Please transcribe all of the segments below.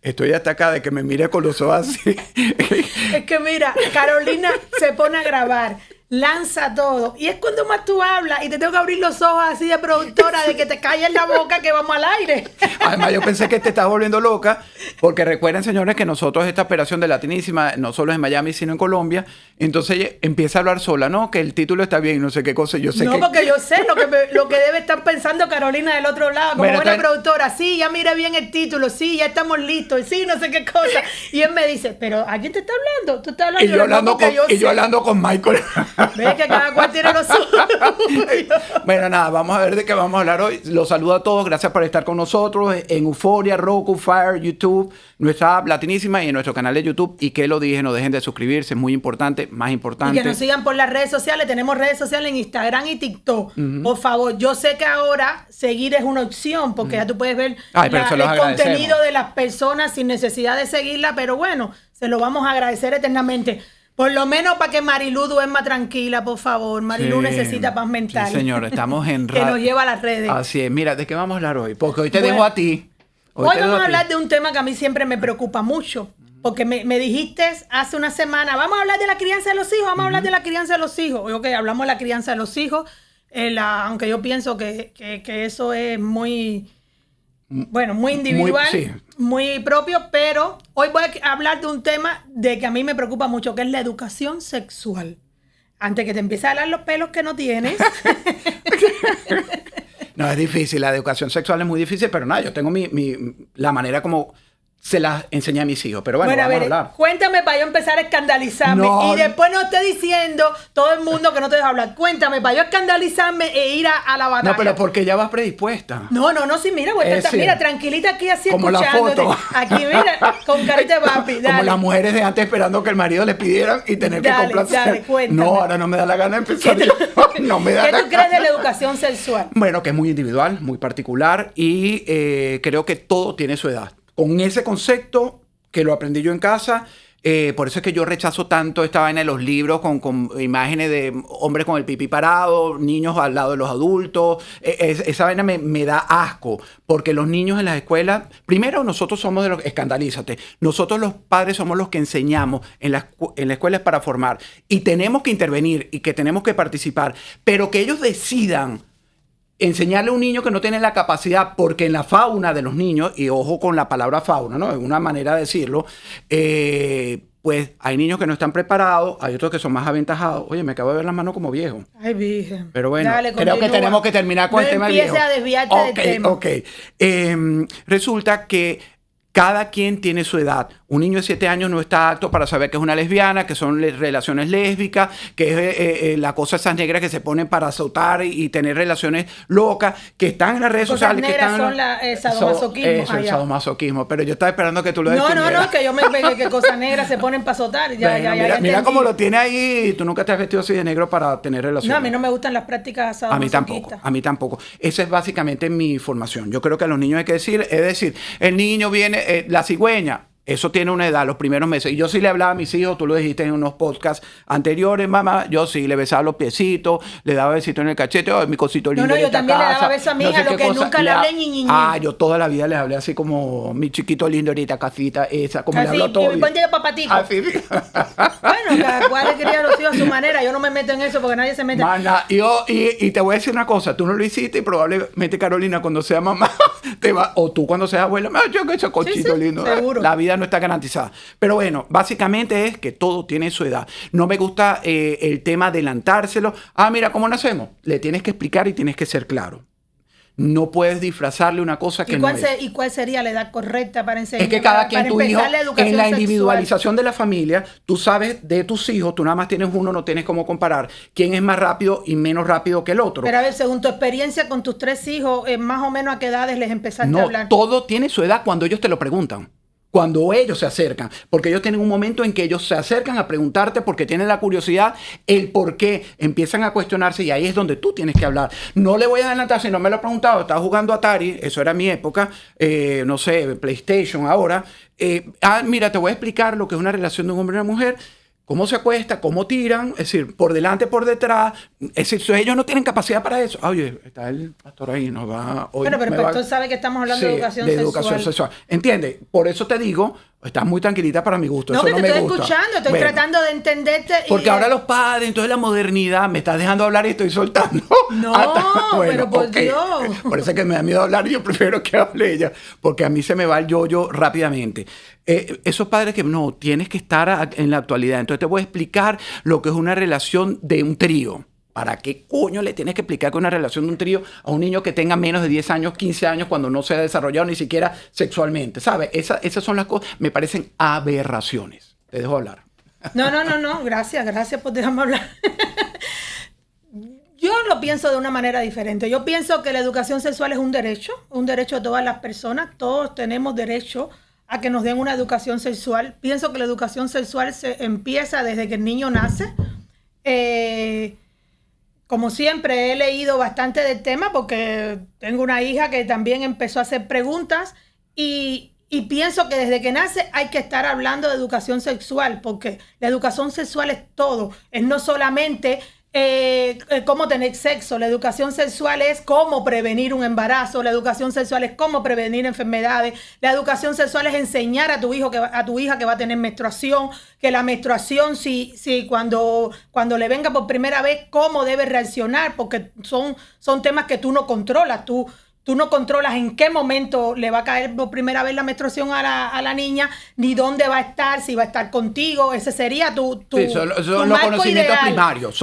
Estoy hasta acá de que me mire con los ojos así. Es que mira, Carolina se pone a grabar, lanza todo. Y es cuando más tú hablas y te tengo que abrir los ojos así de productora, de que te calles la boca que vamos al aire. Además, yo pensé que te estabas volviendo loca, porque recuerden, señores, que nosotros esta operación de Latinísima, no solo en Miami, sino en Colombia, entonces ella empieza a hablar sola, ¿no? Que el título está bien, no sé qué cosa, yo sé no, que... porque yo sé lo que debe estar pensando Carolina del otro lado, como Bueno, buena entonces... productora. Sí, ya mire bien el título, sí, ya estamos listos, sí, no sé qué cosa. Y él me dice, pero ¿a quién te está hablando? ¿Tú estás hablando? Y yo hablando con Michael. Ves que cada cual tiene los suyos. Bueno, nada, vamos a ver de qué vamos a hablar hoy. Los saludo a todos, gracias por estar con nosotros en Euforia, Roku, Fire, YouTube, nuestra app Latinísima y en nuestro canal de YouTube. Y que lo dije, no dejen de suscribirse, es muy importante, más importante. Y que nos sigan por las redes sociales. Tenemos redes sociales en Instagram y TikTok. Por favor, yo sé que ahora seguir es una opción porque ya tú puedes ver el contenido de las personas sin necesidad de seguirla, pero bueno, se lo vamos a agradecer eternamente. Por lo menos para que Marilú duerma tranquila, por favor. Marilú necesita paz mental. Sí, señor, estamos en que nos lleva a las redes. Así es. Mira, ¿de qué vamos a hablar hoy? Porque hoy te dejo a ti. Hoy vamos a hablar de un tema que a mí siempre me preocupa mucho. Porque me dijiste hace una semana, vamos a hablar de la crianza de los hijos, vamos a hablar de la crianza de los hijos. Ok, hablamos de la crianza de los hijos, aunque yo pienso que eso es muy... Bueno, muy individual, muy propio, pero hoy voy a hablar de un tema de que a mí me preocupa mucho, que es la educación sexual. Antes que te empieces a hablar los pelos que no tienes. No, es difícil, la educación sexual es muy difícil, pero nada, yo tengo la manera como se las enseñé a mis hijos, pero bueno, vamos a hablar. Cuéntame para yo empezar a escandalizarme y después no esté diciendo todo el mundo que no te deja hablar. Cuéntame para yo escandalizarme e ir a la batalla. No, pero porque ya vas predispuesta. No, sí, mira, mira, tranquilita aquí así como escuchándote. La foto. Aquí, mira, con carita de papi, dale. Como las mujeres de antes esperando que el marido les pidieran y tener que complacer. Dale, cuéntame. No, ahora no me da la gana de empezar. No me da ¿Qué tú crees de la educación sexual? Bueno, que es muy individual, muy particular y creo que todo tiene su edad. Con ese concepto que lo aprendí yo en casa, por eso es que yo rechazo tanto esta vaina de los libros con imágenes de hombres con el pipí parado, niños al lado de los adultos. Esa vaina me da asco, porque los niños en las escuelas, primero nosotros somos de los, escandalízate, nosotros los padres somos los que enseñamos en la escuela es para formar y tenemos que intervenir y que tenemos que participar, pero que ellos decidan enseñarle a un niño que no tiene la capacidad, porque en la fauna de los niños, y ojo con la palabra fauna, ¿no? Es una manera de decirlo, pues hay niños que no están preparados, hay otros que son más aventajados. Oye, me acabo de ver las manos como viejo. Ay, virgen. Pero bueno, dale, creo que tenemos que terminar con el tema del viejo. No empieces a desviarte del tema. Ok. Resulta que cada quien tiene su edad. Un niño de 7 años no está apto para saber que es una lesbiana, que son relaciones lésbicas, que es la cosa esas negras que se ponen para azotar y tener relaciones locas, que están en las redes sociales. Cosas negras son el sadomasoquismo. Eso, el sadomasoquismo. Pero yo estaba esperando que tú lo defendieras. No, que yo me pegué que cosas negras se ponen para azotar. Mira cómo lo tiene ahí. Tú nunca te has vestido así de negro para tener relaciones. No, a mí no me gustan las prácticas sadomasoquistas. A mí tampoco. Esa es básicamente mi formación. Yo creo que a los niños hay que decir, es decir, el niño viene, la cigüeña, eso tiene una edad, los primeros meses. Y yo sí le hablaba a mis hijos, tú lo dijiste en unos podcasts anteriores, mamá, yo sí le besaba los piecitos, le daba besitos en el cachete, mi cosito lindo. No, yo también le daba besos a mi hija, lo que nunca le hablé ñi. Yo toda la vida les hablé así como mi chiquito lindo ahorita, casita, esa, como le hablo todo. Ponte de papatico. Así. Bueno, cada cual le quería a los hijos a su manera, yo no me meto en eso porque nadie se mete. Mana, y te voy a decir una cosa, tú no lo hiciste y probablemente Carolina cuando sea mamá, o tú cuando seas abuela, yo que ese cochito lindo. Seguro. La vida no está garantizada. Pero bueno, básicamente es que todo tiene su edad. No me gusta el tema adelantárselo. Mira, ¿cómo nacemos? Le tienes que explicar y tienes que ser claro. No puedes disfrazarle una cosa que no es. ¿Y cuál sería la edad correcta para enseñar? Es que cada quien, tu hijo, en la sexual. Individualización de la familia, tú sabes de tus hijos, tú nada más tienes uno, no tienes cómo comparar quién es más rápido y menos rápido que el otro. Pero a ver, según tu experiencia con tus 3 hijos, más o menos a qué edades les empezaste a hablar. No, todo tiene su edad cuando ellos te lo preguntan. Cuando ellos se acercan, porque ellos tienen un momento en que ellos se acercan a preguntarte porque tienen la curiosidad, el por qué, empiezan a cuestionarse y ahí es donde tú tienes que hablar. No le voy a adelantar, si no me lo he preguntado, estaba jugando Atari, eso era mi época, no sé, PlayStation ahora. Mira, te voy a explicar lo que es una relación de un hombre y una mujer cómo se acuesta, cómo tiran, es decir, por delante, por detrás. Es decir, ellos no tienen capacidad para eso. Oye, está el pastor ahí, nos va... Hoy pero el pastor sabe que estamos hablando de educación sexual. ¿Entiendes? Por eso te digo, estás muy tranquilita para mi gusto. No, eso que no te me estoy gusta. escuchando, estoy tratando de entenderte. Porque ahora los padres, entonces la modernidad, me estás dejando hablar y estoy soltando. No, pero por Dios. Por eso es que me da miedo hablar y yo prefiero que hable ella, porque a mí se me va el yo-yo rápidamente. Esos padres que no, tienes que estar en la actualidad. Entonces te voy a explicar lo que es una relación de un trío. ¿Para qué coño le tienes que explicar que una relación de un trío a un niño que tenga menos de 10 años, 15 años, cuando no se ha desarrollado ni siquiera sexualmente? ¿Sabes? Esas son las cosas, me parecen aberraciones. Te dejo hablar. No. Gracias por dejarme hablar. Yo lo pienso de una manera diferente. Yo pienso que la educación sexual es un derecho de todas las personas. Todos tenemos derecho a que nos den una educación sexual. Pienso que la educación sexual se empieza desde que el niño nace. Como siempre, he leído bastante del tema porque tengo una hija que también empezó a hacer preguntas y pienso que desde que nace hay que estar hablando de educación sexual, porque la educación sexual es todo. Es no solamente cómo tener sexo. La educación sexual es cómo prevenir un embarazo. La educación sexual es cómo prevenir enfermedades. La educación sexual es enseñar a tu hijo a tu hija que va a tener menstruación, que la menstruación si cuando le venga por primera vez cómo debe reaccionar, porque son temas que tú no controlas. Tú no controlas en qué momento le va a caer por primera vez la menstruación a la niña, ni dónde va a estar, si va a estar contigo. Ese sería tu son los conocimientos primarios.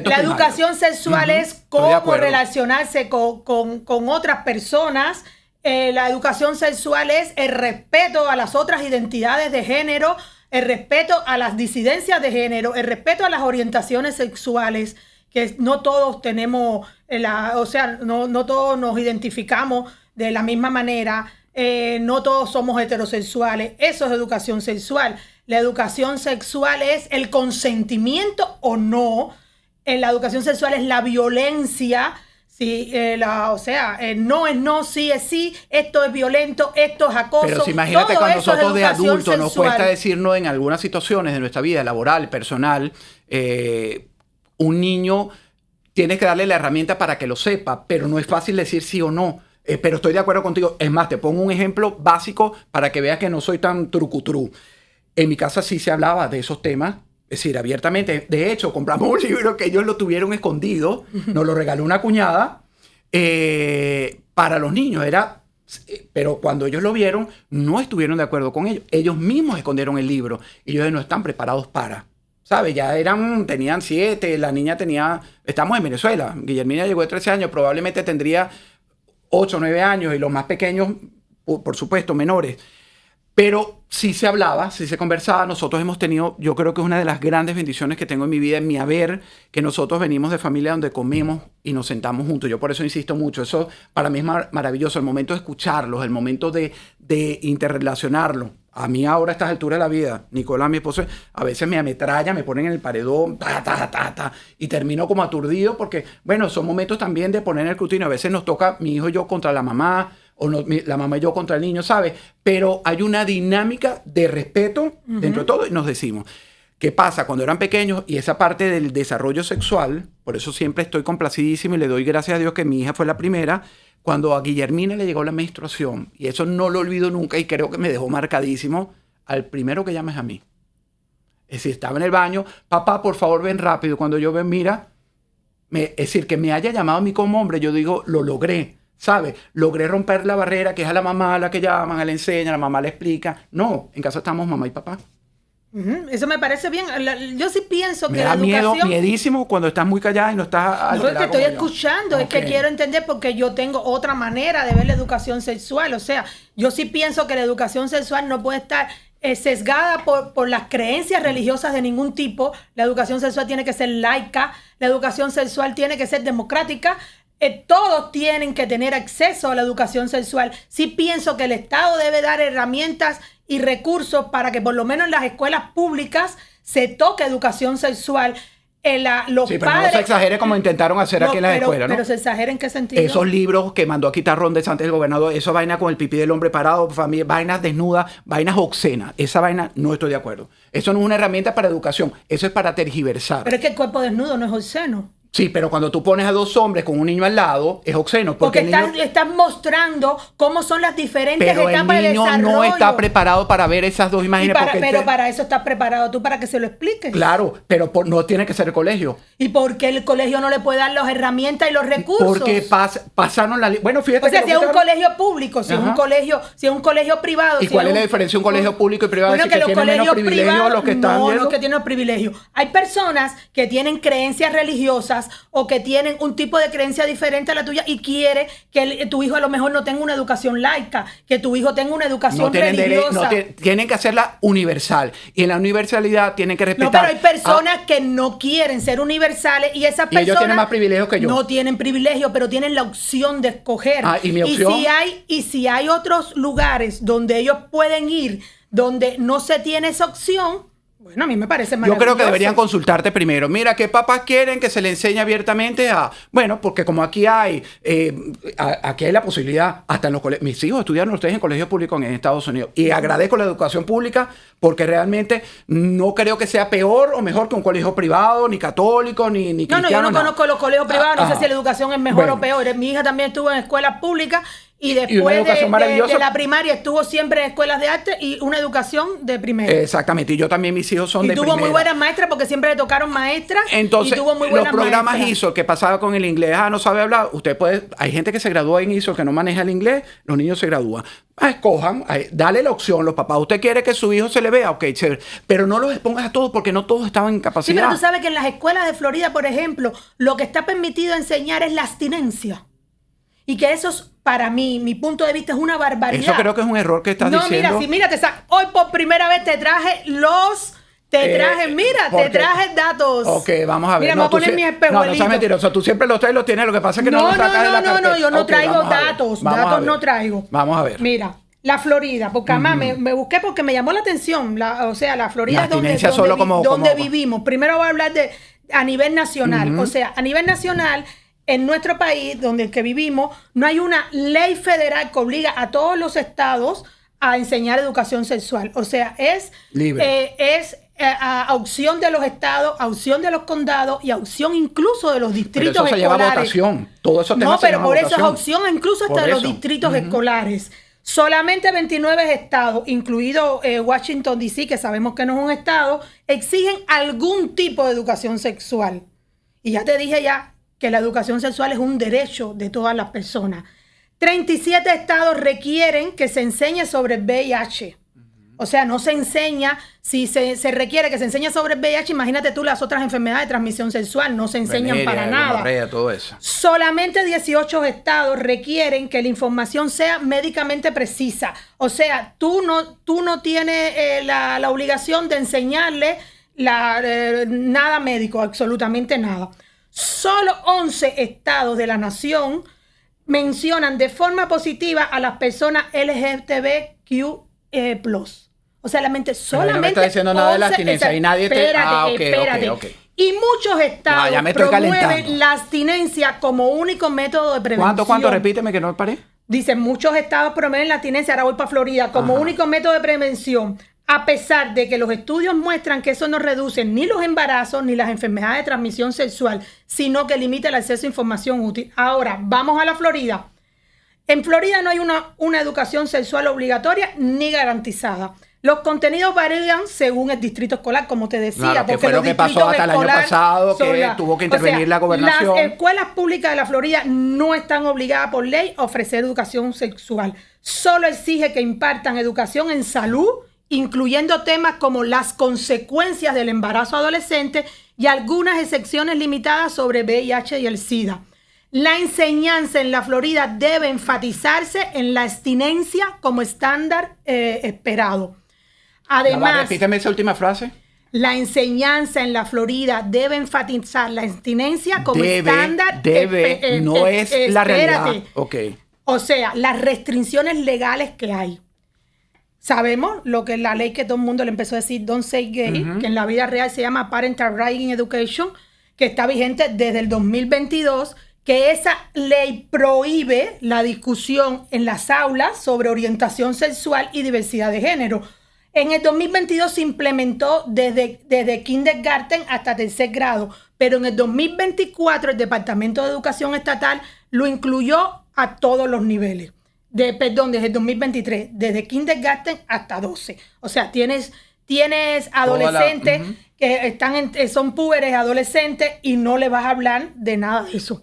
La educación sexual es cómo relacionarse con otras personas. La educación sexual es el respeto a las otras identidades de género, el respeto a las disidencias de género, el respeto a las orientaciones sexuales, que no todos tenemos, no todos nos identificamos de la misma manera, no todos somos heterosexuales. Eso es educación sexual. La educación sexual es el consentimiento o no. La educación sexual es la violencia. Sí, no es no, sí es sí, esto es violento, esto es acoso. Pero si imagínate cuando nosotros de adultos nos cuesta decirnos en algunas situaciones de nuestra vida laboral, personal, un niño tienes que darle la herramienta para que lo sepa, pero no es fácil decir sí o no. Pero estoy de acuerdo contigo. Es más, te pongo un ejemplo básico para que veas que no soy tan trucutru. En mi casa sí se hablaba de esos temas, es decir, abiertamente. De hecho, compramos un libro que ellos lo tuvieron escondido, nos lo regaló una cuñada, para los niños. Pero cuando ellos lo vieron, no estuvieron de acuerdo con ellos. Ellos mismos escondieron el libro y ellos no están preparados para... ¿Sabes? Ya tenían 7, la niña estamos en Venezuela, Guillermina llegó de 13 años, probablemente tendría 8 o 9 años y los más pequeños, por supuesto, menores. Pero sí se hablaba, sí se conversaba. Nosotros hemos tenido, yo creo que es una de las grandes bendiciones que tengo en mi vida, en mi haber, que nosotros venimos de familia donde comemos y nos sentamos juntos. Yo por eso insisto mucho. Eso para mí es maravilloso. El momento de escucharlos, el momento de interrelacionarlos. A mí ahora a estas alturas de la vida, Nicolás, mi esposo, a veces me ametralla, me ponen en el paredón, y termino como aturdido porque, bueno, son momentos también de poner en el escrutinio. A veces nos toca mi hijo y yo contra la mamá, o la mamá y yo contra el niño, ¿sabes? Pero hay una dinámica de respeto dentro de todo y nos decimos. ¿Qué pasa? Cuando eran pequeños y esa parte del desarrollo sexual, por eso siempre estoy complacidísimo y le doy gracias a Dios que mi hija fue la primera. Cuando a Guillermina le llegó la menstruación, y eso no lo olvido nunca y creo que me dejó marcadísimo, al primero que llames a mí. Es decir, estaba en el baño, papá, por favor, ven rápido. Cuando yo ven, mira, es decir, que me haya llamado a mí como hombre, yo digo, lo logré, ¿sabes? Logré romper la barrera, que es a la mamá a la que llaman, a la enseña, la mamá le explica. No, en casa estamos mamá y papá. Eso me parece bien. Yo sí pienso que la educación... miedísimo cuando estás muy callada y no estás... No, es que estoy escuchando, okay. Es que quiero entender porque yo tengo otra manera de ver la educación sexual. O sea, yo sí pienso que la educación sexual no puede estar sesgada por las creencias religiosas de ningún tipo. La educación sexual tiene que ser laica, la educación sexual tiene que ser democrática. Todos tienen que tener acceso a la educación sexual. Sí pienso que el Estado debe dar herramientas y recursos para que por lo menos en las escuelas públicas se toque educación sexual. los Sí, pero padres... no se exagere como intentaron hacer aquí en las escuelas, ¿no? Pero se exagera ¿en qué sentido? Esos libros que mandó a quitar Ron DeSantis el gobernador, esa vaina con el pipí del hombre parado, familia, vainas desnudas, vainas obscenas. Esa vaina no estoy de acuerdo. Eso no es una herramienta para educación, eso es para tergiversar. Pero es que el cuerpo desnudo no es obsceno. Sí, pero cuando tú pones a dos hombres con un niño al lado, es obsceno. Porque el niño... estás mostrando cómo son las diferentes pero etapas el de niño desarrollo. no está preparado para ver esas dos imágenes. Pero para eso estás preparado tú, para que se lo expliques. Claro, pero no tiene que ser el colegio. ¿Y por qué el colegio no le puede dar las herramientas y los recursos? Porque pasaron la... Bueno, fíjate o sea, que si es un colegio público, si es un colegio privado... ¿Y cuál es la diferencia de un colegio público y privado? Bueno, Si que que los tienen menos colegios privilegios privados... los que están No, viendo. no que tienen privilegios. Hay personas que tienen creencias religiosas o que tienen un tipo de creencia diferente a la tuya y quiere que tu hijo a lo mejor no tenga una educación laica, que tu hijo tenga una educación religiosa. Tienen que hacerla universal. Y en la universalidad tienen que respetar... No, pero hay personas que no quieren ser universales y esas personas... Y ellos tienen más privilegios que yo. No tienen privilegio, pero tienen la opción de escoger. ¿Y mi opción? Y si hay otros lugares donde ellos pueden ir, donde no se tiene esa opción... Bueno, a mí me parece maravilloso. Yo creo que deberían consultarte primero. Mira, ¿qué papás quieren que se le enseñe abiertamente a...? Bueno, porque como aquí hay la posibilidad, hasta en los colegios... Mis hijos estudiaron ustedes en colegios públicos en Estados Unidos. Y agradezco la educación pública porque realmente no creo que sea peor o mejor que un colegio privado, ni católico, ni cristiano. No, yo no conozco los colegios privados. No sé si la educación es mejor o peor. Mi hija también estuvo en escuelas públicas. Y después de la primaria estuvo siempre en escuelas de arte y una educación de primera. Exactamente. Y yo también, mis hijos son de primera. Y tuvo muy buenas maestras porque siempre le tocaron maestras. Entonces, y tuvo muy buenas los programas maestras. ISO que pasaba con el inglés, no sabe hablar, usted puede... Hay gente que se gradúa en ISO que no maneja el inglés, los niños se gradúan. Escojan, dale la opción los papás. ¿Usted quiere que su hijo se le vea? Ok, chévere. Pero no los expongas a todos porque no todos estaban en capacidad. Sí, pero tú sabes que en las escuelas de Florida, por ejemplo, lo que está permitido enseñar es la abstinencia. Y que eso es, para mí, mi punto de vista, es una barbaridad. Eso creo que es un error que estás diciendo. No, mira, hoy por primera vez te traje te traje datos. Ok, vamos a ver. Mira, me voy a poner mis espejuelitos. No seas mentiroso. Tú siempre los traes y los tienes. Lo que pasa es que no los sacas de la cartera. No, yo no traigo datos. Datos no traigo. Vamos a ver. Mira, la Florida, porque además me busqué porque me llamó la atención. La Florida es donde vivimos. Primero voy a hablar a nivel nacional. O sea, a nivel nacional... En nuestro país, donde el que vivimos, no hay una ley federal que obliga a todos los estados a enseñar educación sexual. O sea, es libre. A opción de los estados, a opción de los condados y a opción incluso de los distritos escolares. Pero eso se lleva a votación. Todo eso no, pero por eso es opción incluso hasta de los distritos escolares. Solamente 29 estados, incluido Washington, D.C., que sabemos que no es un estado, exigen algún tipo de educación sexual. Y ya te dije que la educación sexual es un derecho de todas las personas. 37 estados requieren que se enseñe sobre el VIH. O sea, no se enseña, si se requiere que se enseñe sobre el VIH, imagínate tú las otras enfermedades de transmisión sexual, no se enseñan para nada. Gonorrea, todo eso. Solamente 18 estados requieren que la información sea médicamente precisa. O sea, tú no tienes la obligación de enseñarle nada médico, absolutamente nada. Solo 11 estados de la nación mencionan de forma positiva a las personas LGBTQ+. O sea, solamente no me está diciendo nada de la abstinencia y nadie espérate. Okay. Y muchos estados promueven la abstinencia como único método de prevención. ¿Cuánto? Repíteme que no me paré. Dicen, muchos estados promueven la abstinencia, ahora voy para Florida, como único método de prevención. A pesar de que los estudios muestran que eso no reduce ni los embarazos ni las enfermedades de transmisión sexual, sino que limita el acceso a información útil. Ahora, vamos a la Florida. En Florida no hay una educación sexual obligatoria ni garantizada. Los contenidos varían según el distrito escolar, como te decía. Claro, que fue lo que pasó hasta el año pasado, que tuvo que intervenir la gobernación. Las escuelas públicas de la Florida no están obligadas por ley a ofrecer educación sexual. Solo exige que impartan educación en salud, incluyendo temas como las consecuencias del embarazo adolescente y algunas excepciones limitadas sobre VIH y el SIDA. La enseñanza en la Florida debe enfatizarse en la abstinencia como estándar esperado. Además, repíteme esa última frase. La enseñanza en la Florida debe enfatizar la abstinencia como estándar. No es la realidad. Okay. O sea, las restricciones legales que hay. Sabemos lo que es la ley que todo el mundo le empezó a decir, Don't Say Gay, que en la vida real se llama Parental Rights in Education, que está vigente desde el 2022, que esa ley prohíbe la discusión en las aulas sobre orientación sexual y diversidad de género. En el 2022 se implementó desde kindergarten hasta tercer grado, pero en el 2024 el Departamento de Educación Estatal lo incluyó a todos los niveles. Desde el 2023, desde kindergarten hasta 12. O sea, tienes adolescentes que son púberes, adolescentes, y no le vas a hablar de nada de eso.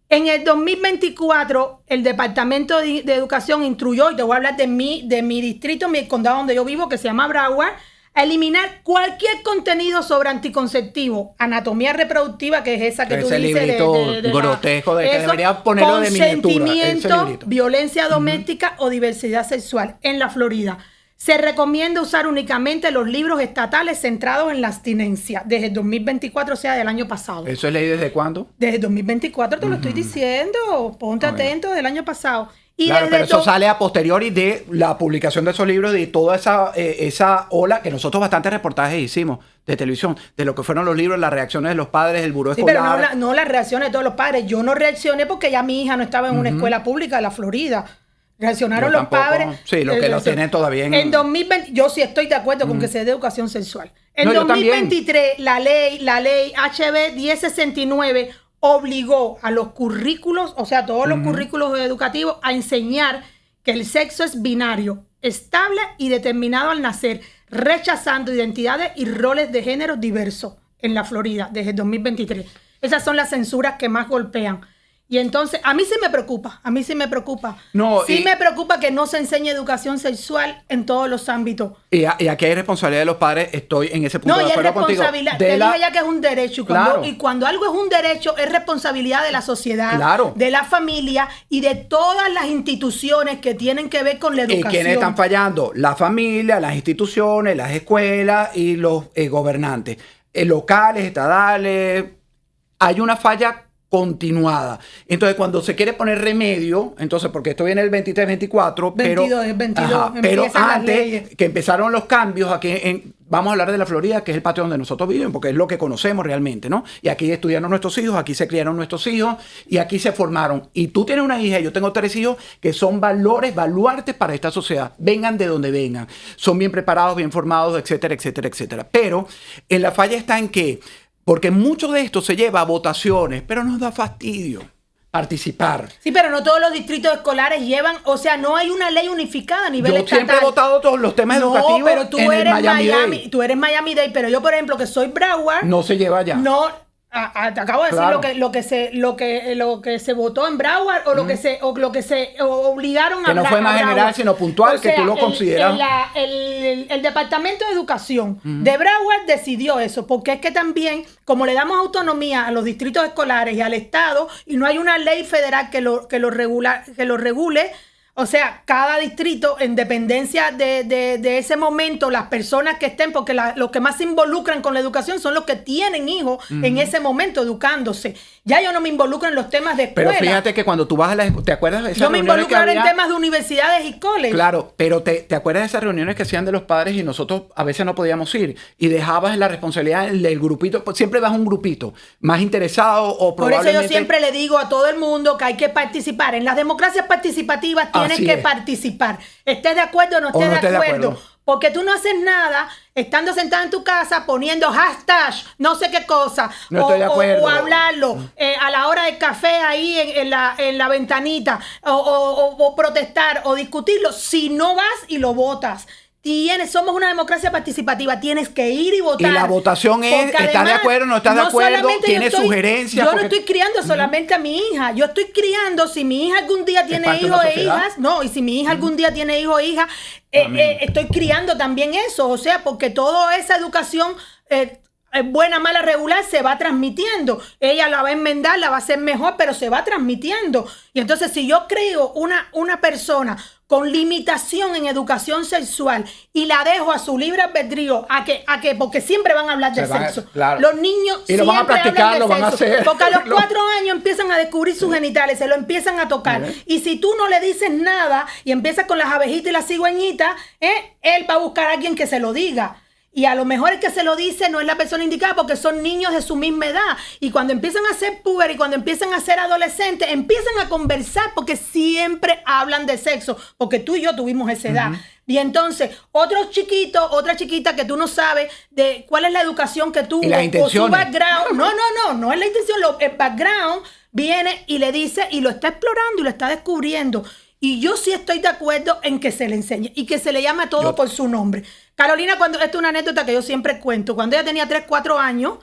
En el 2024, el Departamento de Educación instruyó, y te voy a hablar de mi distrito, mi condado donde yo vivo, que se llama Broward, a eliminar cualquier contenido sobre anticonceptivo, anatomía reproductiva, que es esa que tú dices. Ese librito grotesco de que debería ponerlo de miniatura. Consentimiento, violencia doméstica o diversidad sexual en la Florida. Se recomienda usar únicamente los libros estatales centrados en la abstinencia desde el 2024, o sea, del año pasado. ¿Eso es ley desde cuándo? Desde el 2024 te lo estoy diciendo. Ponte atento, del año pasado. Y claro, pero eso sale a posteriori de la publicación de esos libros, de toda esa ola que nosotros bastantes reportajes hicimos de televisión, de lo que fueron los libros, las reacciones de los padres, el buró escolar. Sí, pero no las reacciones de todos los padres. Yo no reaccioné porque ya mi hija no estaba en una escuela pública de la Florida. Reaccionaron los padres. Sí, los que lo tienen todavía en 2020, yo sí estoy de acuerdo con que sea de educación sexual. En 2023, la ley HB 1069 obligó a los currículos, o sea, todos los currículos educativos, a enseñar que el sexo es binario, estable y determinado al nacer, rechazando identidades y roles de género diversos en la Florida desde el 2023. Esas son las censuras que más golpean. Y entonces, a mí sí me preocupa. Me preocupa que no se enseñe educación sexual en todos los ámbitos. Y aquí hay responsabilidad de los padres, estoy en ese punto de acuerdo contigo. No, y es responsabilidad. Te dije ya que es un derecho. Y cuando algo es un derecho, es responsabilidad de la sociedad, de la familia y de todas las instituciones que tienen que ver con la educación. ¿Y quiénes están fallando? La familia, las instituciones, las escuelas y los gobernantes. Locales, estadales. Hay una falla continuada. Entonces, cuando se quiere poner remedio, entonces, porque esto viene el 23, 24, 22, pero antes que empezaron los cambios aquí vamos a hablar de la Florida, que es el patio donde nosotros vivimos, porque es lo que conocemos realmente, ¿no? Y aquí estudiaron nuestros hijos, aquí se criaron nuestros hijos y aquí se formaron. Y tú tienes una hija, yo tengo 3 hijos que son baluartes para esta sociedad. Vengan de donde vengan. Son bien preparados, bien formados, etcétera, etcétera, etcétera. Pero en la falla está en que porque mucho de esto se lleva a votaciones, pero nos da fastidio participar. Sí, pero no todos los distritos escolares llevan, o sea, no hay una ley unificada a nivel estatal. Yo siempre he votado todos los temas educativos pero tú en eres Miami-Dade. Tú eres Miami-Dade, pero yo, por ejemplo, que soy Broward. No se lleva allá. No. Te acabo de decir lo que se votó en Broward o lo que se obligaron a que no fue más general sino puntual, que tú lo consideras. El Departamento de Educación de Broward decidió eso, porque es que también, como le damos autonomía a los distritos escolares y al Estado, y no hay una ley federal que lo regule. O sea, cada distrito, en dependencia de ese momento, las personas que estén, porque los que más se involucran con la educación son los que tienen hijos en ese momento educándose. Ya yo no me involucro en los temas de escuela. Pero fíjate que cuando tú vas a la escuela, ¿te acuerdas de esas reuniones? Yo me involucro en temas de universidades y colegios. Claro, pero ¿te acuerdas de esas reuniones que hacían de los padres y nosotros a veces no podíamos ir? Y dejabas la responsabilidad del grupito, siempre vas a un grupito más interesado o probablemente... Por eso yo siempre le digo a todo el mundo que hay que participar. En las democracias participativas tienes que participar. Estés de acuerdo o no estés de acuerdo. Porque tú no haces nada estando sentado en tu casa poniendo hashtag, no sé qué cosa, no estoy de acuerdo. O hablarlo a la hora del café ahí en la ventanita, o protestar o discutirlo, si no vas y lo votas. Somos una democracia participativa, tienes que ir y votar. Y la votación es, ¿estás de acuerdo o no estás de acuerdo? ¿Tienes sugerencias? Yo no estoy criando solamente a mi hija, yo estoy criando, si mi hija algún día tiene hijos e hijas, y si mi hija algún día tiene hijos e hijas, estoy criando también eso, o sea, porque toda esa educación... buena, mala, regular, se va transmitiendo. Ella la va a enmendar, la va a hacer mejor, pero se va transmitiendo. Y entonces, si yo creo una persona con limitación en educación sexual y la dejo a su libre albedrío, porque siempre van a hablar de sexo. Claro. Los niños y lo van a practicar, lo van a hacer. Porque a los 4 años empiezan a descubrir sus genitales, se lo empiezan a tocar. Y si tú no le dices nada y empiezas con las abejitas y las cigüeñitas, él va a buscar a alguien que se lo diga. Y a lo mejor el que se lo dice no es la persona indicada porque son niños de su misma edad. Y cuando empiezan a ser puber y cuando empiezan a ser adolescentes, empiezan a conversar porque siempre hablan de sexo. Porque tú y yo tuvimos esa edad. Y entonces, otros chiquitos, otra chiquita que tú no sabes de cuál es la educación que tuvo o su background. No es la intención. El background viene y le dice y lo está explorando y lo está descubriendo. Y yo sí estoy de acuerdo en que se le enseñe y que se le llame a todo por su nombre. Carolina, esta es una anécdota que yo siempre cuento. Cuando ella tenía 3, 4 años,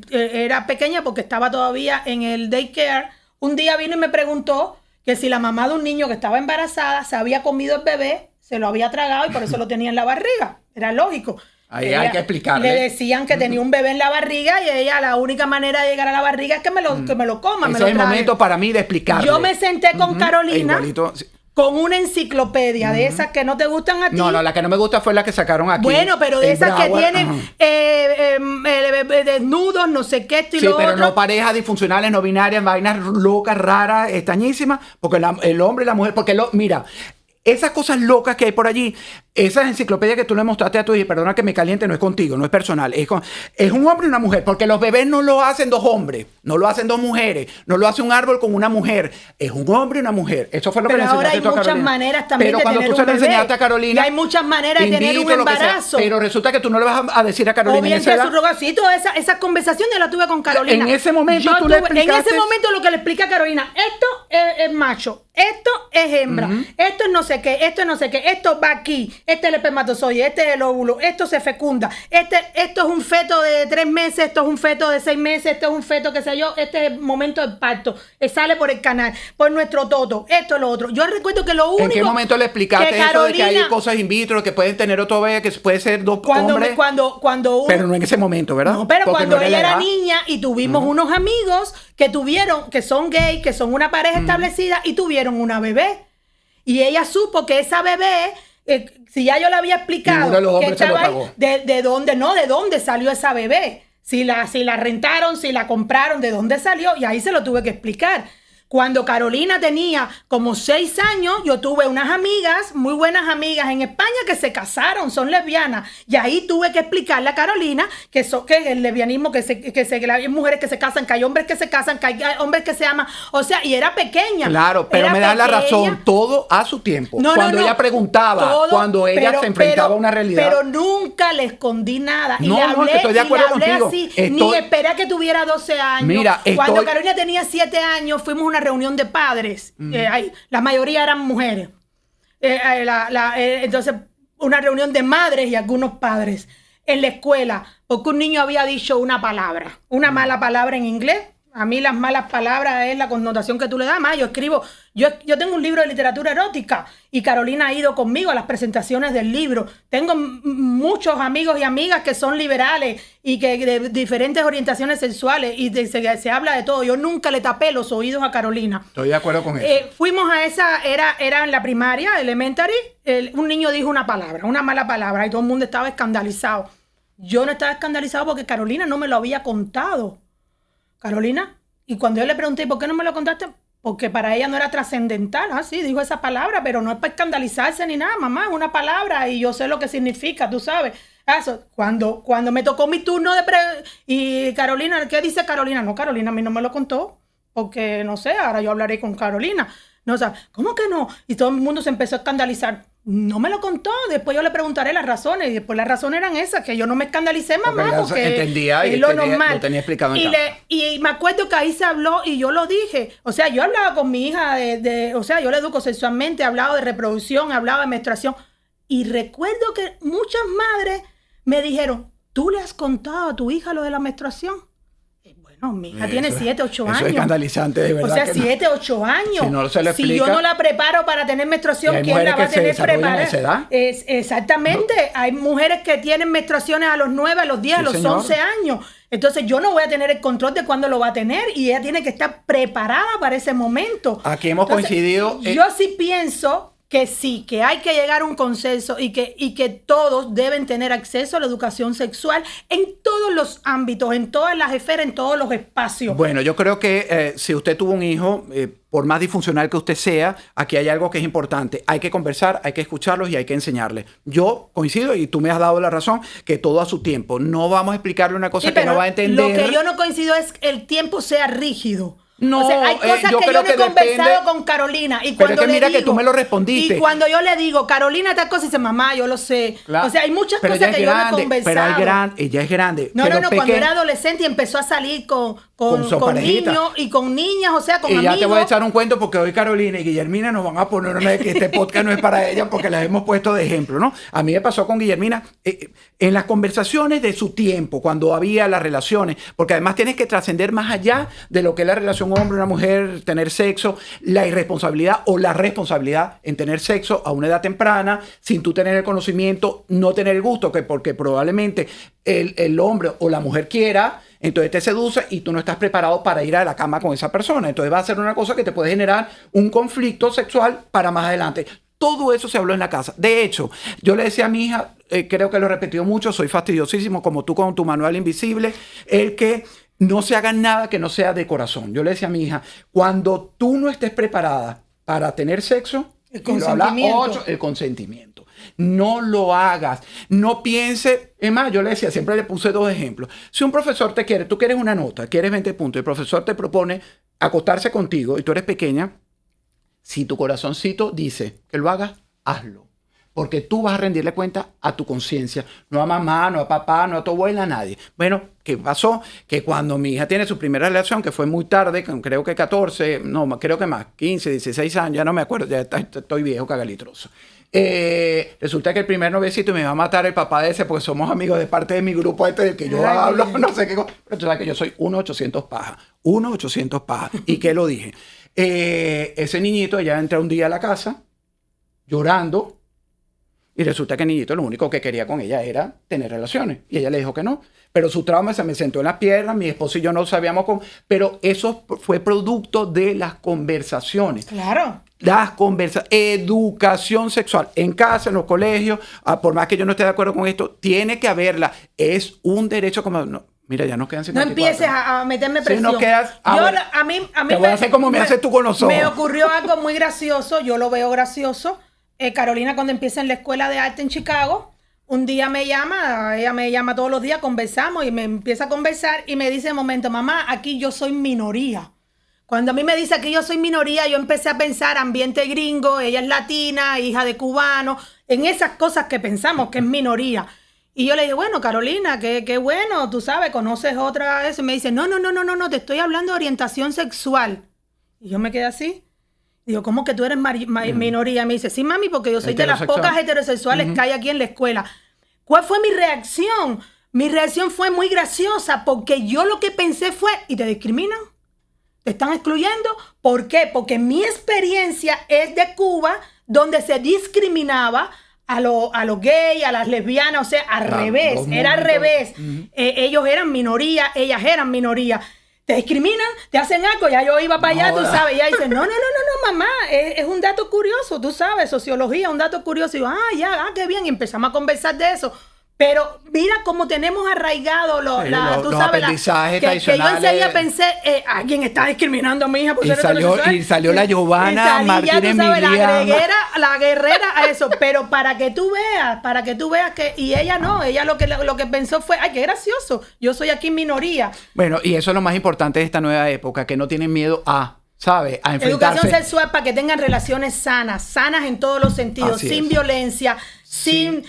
era pequeña porque estaba todavía en el daycare, un día vino y me preguntó que si la mamá de un niño que estaba embarazada se había comido el bebé, se lo había tragado y por eso lo tenía en la barriga. Era lógico. Ahí hay que explicarle. Le decían que tenía un bebé en la barriga y ella, la única manera de llegar a la barriga es que me lo coma. Ese es el momento para mí de explicarle. Yo me senté con Carolina con una enciclopedia de esas que no te gustan a ti. No, la que no me gusta fue la que sacaron aquí. Bueno, pero de esas que tienen desnudos, no sé qué, esto y lo otro. Sí, pero no parejas disfuncionales, no binarias, vainas locas, raras, extrañísimas, porque el hombre y la mujer, mira, esas cosas locas que hay por allí, esas enciclopedias que tú le mostraste a tu hija, perdona que me caliente, no es contigo, no es personal, es un hombre y una mujer, porque los bebés no lo hacen 2 hombres, no lo hacen 2 mujeres, no lo hace un árbol con una mujer, es un hombre y una mujer. Eso fue lo que le enseñaste tú a Carolina. Pero ahora hay muchas maneras también de tener un bebé. Pero cuando tú se lo enseñaste a Carolina, y hay muchas maneras de tener un embarazo. Pero resulta que tú no le vas a decir a Carolina. O bien que su rogacito, esa conversación yo la tuve con Carolina. En ese momento le explicaste. En ese momento lo que le explica a Carolina, esto es macho, esto es hembra, esto es no sé qué, esto es no sé qué, esto va aquí, este es el espermatozoide, este es el óvulo, esto se fecunda, esto es un feto de 3 meses, esto es un feto de 6 meses, esto es un feto, qué sé yo, este es el momento del parto, sale por el canal, por nuestro toto, esto es lo otro. Yo recuerdo que lo único. ¿En qué momento le explicaste eso de que hay cosas in vitro, que pueden tener otro bebé, que puede ser 2 hombres? Pero no en ese momento, ¿verdad? No, pero cuando ella era niña y tuvimos unos amigos que son gay, que son una pareja establecida y tuvieron una bebé. Y ella supo que esa bebé, si ya yo le había explicado que estaba de dónde salió esa bebé. Si la rentaron, si la compraron, de dónde salió. Y ahí se lo tuve que explicar. Cuando Carolina tenía como 6 años, yo tuve unas amigas, muy buenas amigas en España que se casaron, son lesbianas. Y ahí tuve que explicarle a Carolina que el lesbianismo, que hay mujeres que se casan, que hay hombres que se casan, que hay hombres que se aman. O sea, y era pequeña. Claro, pero me da la razón, todo a su tiempo. Cuando ella preguntaba, cuando ella se enfrentaba a una realidad. Pero nunca le escondí nada. Y no, le hablé, estoy de acuerdo contigo. Así, ni esperé a que tuviera 12 años. Mira, cuando Carolina tenía 7 años, fuimos a una reunión de padres. La mayoría eran mujeres. Entonces, una reunión de madres y algunos padres en la escuela, porque un niño había dicho una mala palabra en inglés. A mí las malas palabras es la connotación que tú le das. Más, yo tengo un libro de literatura erótica y Carolina ha ido conmigo a las presentaciones del libro. Tengo muchos amigos y amigas que son liberales y que de diferentes orientaciones sexuales y se habla de todo. Yo nunca le tapé los oídos a Carolina. Estoy de acuerdo con eso. Fuimos a era en la primaria, elementary, un niño dijo una mala palabra y todo el mundo estaba escandalizado. Yo no estaba escandalizado porque Carolina no me lo había contado. Carolina, y cuando yo le pregunté, ¿por qué no me lo contaste? Porque para ella no era trascendental. Sí, dijo esa palabra, pero no es para escandalizarse ni nada, mamá, es una palabra y yo sé lo que significa, tú sabes. Eso, cuando me tocó mi turno y Carolina, ¿qué dice Carolina? No, Carolina a mí no me lo contó, porque no sé, ahora yo hablaré con Carolina. No, o sea, ¿cómo que no? Y todo el mundo se empezó a escandalizar. No me lo contó, después yo le preguntaré las razones y después las razones eran esas, que yo no me escandalicé, mamá, porque entendía y es lo normal. Lo tenía explicado y me acuerdo que ahí se habló y yo lo dije, o sea, yo hablaba con mi hija o sea, yo la educo sexualmente, hablaba de reproducción, hablaba de menstruación y recuerdo que muchas madres me dijeron, ¿tú le has contado a tu hija lo de la menstruación? No, mi hija tiene 7, 8 años. Eso es escandalizante, de verdad. O sea, 7, 8 años. Si no se le explica, si yo no la preparo para tener menstruación, ¿quién la va a tener preparada? Exactamente. No. Hay mujeres que tienen menstruaciones a los 9, a los 10, a los 11 años. Entonces yo no voy a tener el control de cuándo lo va a tener y ella tiene que estar preparada para ese momento. Aquí hemos coincidido. Yo sí pienso que sí, que hay que llegar a un consenso y que todos deben tener acceso a la educación sexual en todos los ámbitos, en todas las esferas, en todos los espacios. Bueno, yo creo que si usted tuvo un hijo, por más disfuncional que usted sea, aquí hay algo que es importante. Hay que conversar, hay que escucharlos y hay que enseñarles. Yo coincido, y tú me has dado la razón, que todo a su tiempo. No vamos a explicarle una cosa que no va a entender. Lo que yo no coincido es que el tiempo sea rígido. No, o sea, hay cosas yo que creo yo no he que conversado depende, con Carolina. Y pero cuando es que mira le digo, que tú me lo respondiste. Y cuando yo le digo, Carolina, tal cosa, dice, mamá, yo lo sé. Claro. O sea, hay muchas pero cosas que yo no he conversado. Pero ella es grande. No, pero cuando era adolescente y empezó a salir con niños y con niñas, o sea, con amigos. Y ya te voy a echar un cuento porque hoy Carolina y Guillermina nos van a poner que este podcast no es para ellas porque las hemos puesto de ejemplo, ¿no? A mí me pasó con Guillermina en las conversaciones de su tiempo, cuando había las relaciones, porque además tienes que trascender más allá de lo que es la relación hombre-una mujer, tener sexo, la irresponsabilidad o la responsabilidad en tener sexo a una edad temprana, sin tú tener el conocimiento, no tener el gusto, porque probablemente el hombre o la mujer quiera, entonces te seduce y tú no estás preparado para ir a la cama con esa persona. Entonces va a ser una cosa que te puede generar un conflicto sexual para más adelante. Todo eso se habló en la casa. De hecho, yo le decía a mi hija, creo que lo he repetido mucho, soy fastidiosísimo como tú con tu manual invisible, el que no se haga nada que no sea de corazón. Yo le decía a mi hija, cuando tú no estés preparada para tener sexo, el consentimiento. No lo hagas. No piense. Es más, yo le decía, siempre le puse 2 ejemplos. Si un profesor te quiere, tú quieres una nota, quieres 20 puntos, y el profesor te propone acostarse contigo y tú eres pequeña, si tu corazoncito dice que lo hagas, hazlo. Porque tú vas a rendirle cuenta a tu conciencia, no a mamá, no a papá, no a tu abuela, a nadie. Bueno, ¿qué pasó? Que cuando mi hija tiene su primera relación, que fue muy tarde, creo que 14, no, creo que más, 15, 16 años, ya no me acuerdo, ya estoy viejo, cagalitroso. Resulta que el primer noviecito me va a matar el papá de ese, porque somos amigos de parte de mi grupo del que yo hablo, no sé qué cosa. Pero tú sabes que yo soy 1,800 paja. 1,800 paja. ¿Y qué lo dije? Ese niñito, ella entra un día a la casa, llorando, y resulta que el niñito lo único que quería con ella era tener relaciones. Y ella le dijo que no. Pero su trauma se me sentó en las piernas, mi esposo y yo no sabíamos cómo. Pero eso fue producto de las conversaciones. Claro. Educación sexual en casa, en los colegios, por más que yo no esté de acuerdo con esto, tiene que haberla. Es un derecho como... No, mira, ya nos quedan 54. No empieces a meterme presión. Si no quedas... A mí te voy a hacer como me haces tú con los ojos. Me ocurrió algo muy gracioso, yo lo veo gracioso. Carolina, cuando empieza en la escuela de arte en Chicago, un día ella me llama todos los días, conversamos y me empieza a conversar y me dice de momento, mamá, aquí yo soy minoría. Cuando a mí me dice que yo soy minoría, yo empecé a pensar ambiente gringo, ella es latina, hija de cubano, en esas cosas que pensamos que es minoría. Y yo le dije, bueno, Carolina, qué bueno, tú sabes, conoces otra vez. Y me dice, no, te estoy hablando de orientación sexual. Y yo me quedé así. Digo, ¿cómo que tú eres minoría? Me dice, sí, mami, porque yo soy de las pocas heterosexuales que hay aquí en la escuela. ¿Cuál fue mi reacción? Mi reacción fue muy graciosa porque yo lo que pensé fue, ¿y te discriminan? ¿Te están excluyendo? ¿Por qué? Porque mi experiencia es de Cuba, donde se discriminaba a los gays, a las lesbianas, o sea, al revés, era al revés. Ellos eran minoría, ellas eran minoría. Te discriminan, te hacen algo, ya yo iba para allá, tú sabes, y ella dice, no, mamá, es un dato curioso, tú sabes, sociología, un dato curioso, y yo, qué bien, y empezamos a conversar de eso. Pero mira cómo tenemos arraigado los aprendizajes tradicionales. Que yo enseguida pensé, alguien está discriminando a mi hija por ser heterosexual. Y salió la Giovanna Martínez Milian. La guerrera a eso. Pero para que tú veas que... Y ella no, ella lo que pensó fue, ay, qué gracioso, yo soy aquí minoría. Bueno, y eso es lo más importante de esta nueva época, que no tienen miedo a... ¿sabe? A enfrentarse. Educación sexual para que tengan relaciones sanas en todos los sentidos, sin violencia, sin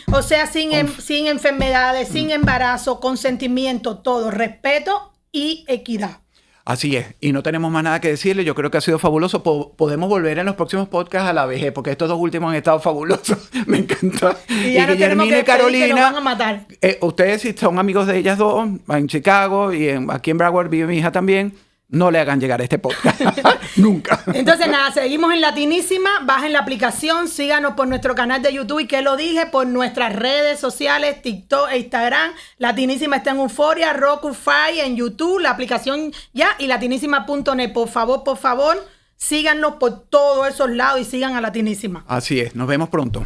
enfermedades, sin embarazo, consentimiento, todo, respeto y equidad. Así es, y no tenemos más nada que decirle. Yo creo que ha sido fabuloso. Podemos volver en los próximos podcasts a la vejez, porque estos 2 últimos han estado fabulosos. Me encantó. Y ya no tenemos que Carolina, que nos van a matar. Ustedes, si son amigos de ellas dos, en Chicago y aquí en Broward vive mi hija también, no le hagan llegar este podcast. Nunca. Entonces, nada, seguimos en Latinísima. Bajen la aplicación, síganos por nuestro canal de YouTube y que lo dije, por nuestras redes sociales, TikTok e Instagram. Latinísima está en Euforia, Roku, Fire, en YouTube, la aplicación ya y latinísima.net. Por favor, Síganos por todos esos lados y sigan a Latinísima. Así es, nos vemos pronto.